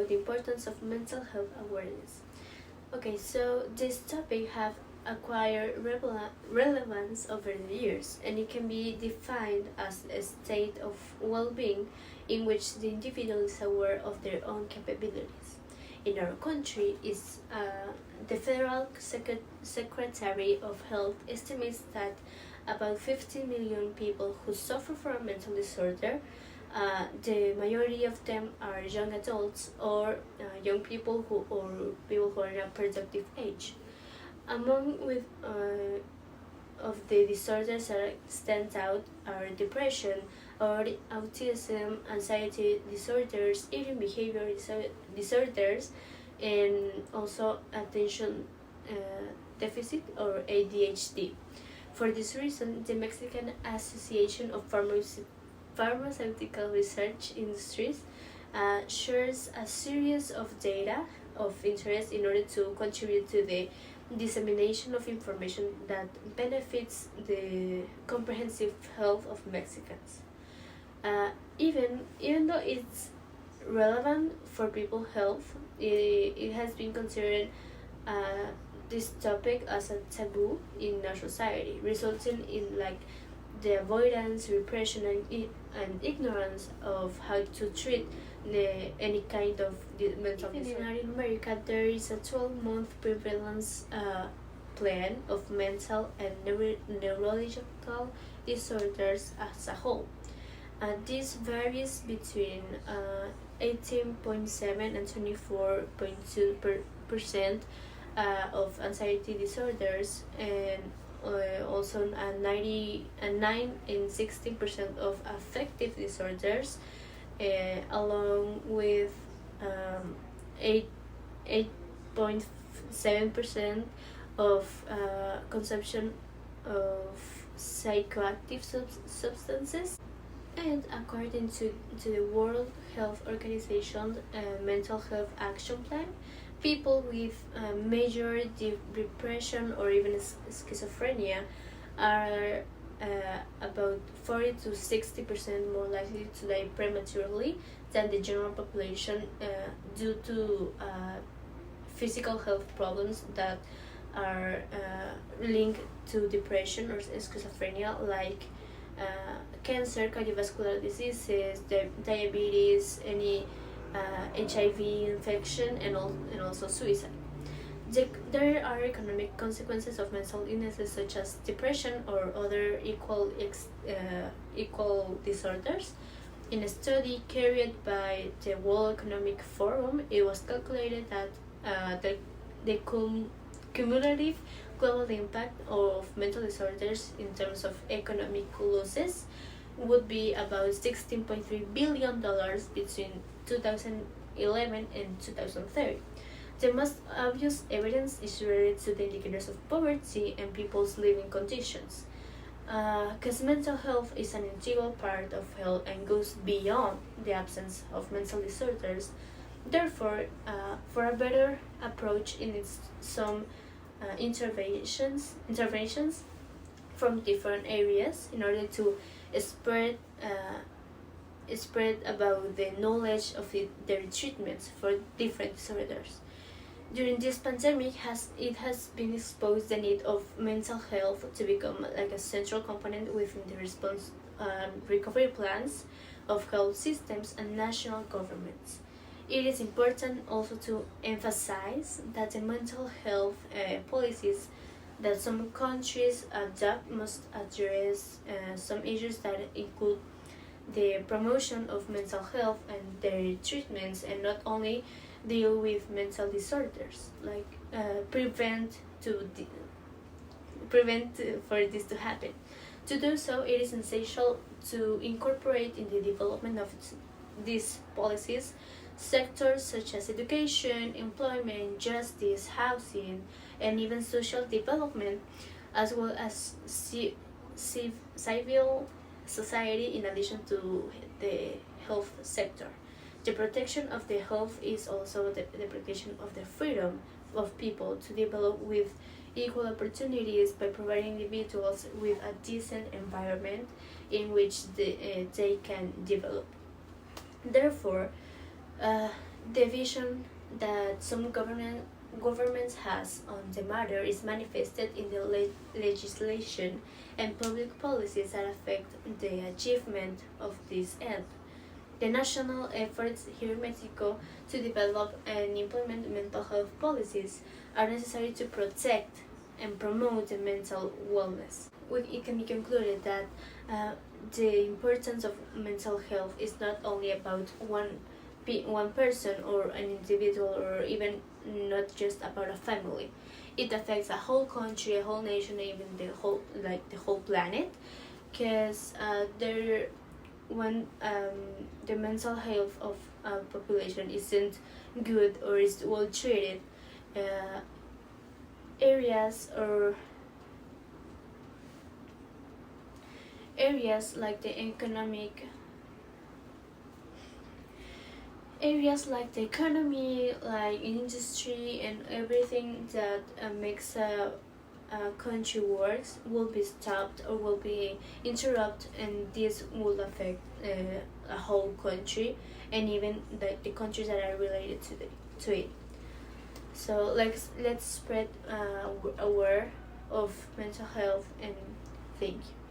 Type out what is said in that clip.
about the importance of mental health awareness. Okay, so this topic have acquired relevance over the years, and it can be defined as a state of well-being in which the individual is aware of their own capabilities. In our country, the Federal Secretary of Health estimates that about 50 million people who suffer from a mental disorder. The majority of them are young adults or young people or people who are in a productive age. Among of the disorders that stand out are depression or autism, anxiety disorders, eating behavior disorders, and also attention deficit or ADHD. For this reason, the Mexican Association of Pharmaceutical Research Industries shares a series of data of interest in order to contribute to the dissemination of information that benefits the comprehensive health of Mexicans. Even though it's relevant for people's health, it has been considered this topic as a taboo in our society, resulting in the avoidance, repression, and ignorance of how to treat any kind of mental disorder. In Latin America, there is a 12-month prevalence plan of mental and neurological disorders as a whole. This varies between 18.7 and 24.2% of anxiety disorders, and also 9 and 16% of affective disorders, along with 8.7% of consumption of psychoactive substances. And according to the World Health Organization Mental Health Action Plan, people with major depression or even schizophrenia are about 40 to 60% more likely to die prematurely than the general population due to physical health problems that are linked to depression or schizophrenia, like cancer, cardiovascular diseases, diabetes, any HIV infection, and also suicide. There are economic consequences of mental illnesses such as depression or other equal disorders. In a study carried by the World Economic Forum, it was calculated that the cumulative global impact of mental disorders in terms of economic losses would be about $16.3 billion between 2011 and 2030. The most obvious evidence is related to the indicators of poverty and people's living conditions, because mental health is an integral part of health and goes beyond the absence of mental disorders. Therefore, for a better approach in some interventions from different areas in order to spread about the knowledge of their treatments for different disorders. During this pandemic, it has been exposed the need of mental health to become like a central component within the response recovery plans of health systems and national governments. It is important also to emphasize that the mental health policies that some countries adopt must address some issues that include the promotion of mental health and their treatments, and not only deal with mental disorders, like prevent for this to happen. To do so, it is essential to incorporate in the development of these policies sectors such as education, employment, justice, housing, and even social development, as well as civil society in addition to the health sector. The protection of the health is also the protection of the freedom of people to develop with equal opportunities by providing individuals with a decent environment in which they can develop. Therefore, The vision that some governments has on the matter is manifested in the legislation and public policies that affect the achievement of this end. The national efforts here in Mexico to develop and implement mental health policies are necessary to protect and promote the mental wellness. It can be concluded that uh, the importance of mental health is not only about one person or an individual, or even not just about a family. It affects a whole country, a whole nation, even the whole planet, because there when the mental health of a population isn't good or is well treated, uh, areas or areas like the economic areas like the economy, like industry, and everything that makes a country works will be stopped or will be interrupted, and this will affect a whole country and even the countries that are related to it. So let's spread aware of mental health, and thank you.